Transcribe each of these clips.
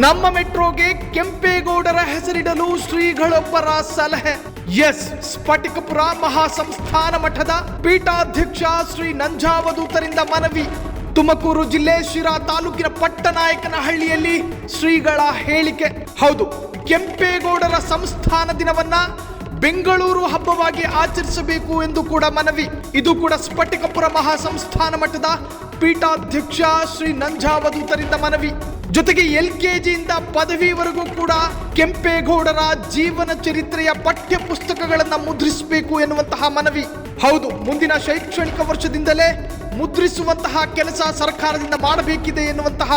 ನಮ್ಮ ಮೆಟ್ರೋಗೆ ಕೆಂಪೇಗೌಡರ ಹೆಸರಿಡಲು ಶ್ರೀಗಳೊಬ್ಬರ ಸಲಹೆ. ಎಸ್, ಸ್ಫಟಿಕಪುರ ಮಹಾಸಂಸ್ಥಾನ ಮಠದ ಪೀಠಾಧ್ಯಕ್ಷ ಶ್ರೀ ನಂಜಾವಧೂತರಿಂದ ಮನವಿ. ತುಮಕೂರು ಜಿಲ್ಲೆ ಶಿರಾ ತಾಲೂಕಿನ ಪಟ್ಟನಾಯಕನಹಳ್ಳಿಯಲ್ಲಿ ಶ್ರೀಗಳ ಹೇಳಿಕೆ. ಹೌದು, ಕೆಂಪೇಗೌಡರ ಸಂಸ್ಥಾನ ದಿನವನ್ನ ಬೆಂಗಳೂರು ಹಬ್ಬವಾಗಿ ಆಚರಿಸಬೇಕು ಎಂದು ಕೂಡ ಮನವಿ. ಇದು ಕೂಡ ಸ್ಫಟಿಕಪುರ ಮಹಾಸಂಸ್ಥಾನ ಮಠದ ಪೀಠಾಧ್ಯಕ್ಷ ಶ್ರೀ ನಂಜಾವಧೂತರಿಂದ ಮನವಿ. ಜೊತೆಗೆ LKGಯಿಂದ ಪದವಿವರೆಗೂ ಕೂಡ ಕೆಂಪೇಗೌಡರ ಜೀವನ ಚರಿತ್ರೆಯ ಪಠ್ಯ ಪುಸ್ತಕಗಳನ್ನು ಮುದ್ರಿಸಬೇಕು ಎನ್ನುವಂತಹ ಮನವಿ. ಹೌದು, ಮುಂದಿನ ಶೈಕ್ಷಣಿಕ ವರ್ಷದಿಂದಲೇ ಮುದ್ರಿಸುವಂತಹ ಕೆಲಸ ಸರ್ಕಾರದಿಂದ ಮಾಡಬೇಕಿದೆ ಎನ್ನುವಂತಹ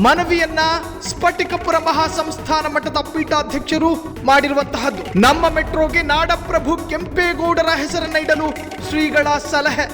ಮನವಿಯನ್ನ ಸ್ಫಟಿಕಪುರ ಮಹಾಸಂಸ್ಥಾನ ಮಠದ ಪೀಠಾಧ್ಯಕ್ಷರು ಮಾಡಿರುವಂತಹದ್ದು. ನಮ್ಮ ಮೆಟ್ರೋಗೆ ನಾಡಪ್ರಭು ಕೆಂಪೇಗೌಡರ ಹೆಸರನ್ನ ಇಡಲು ಶ್ರೀಗಳ ಸಲಹೆ.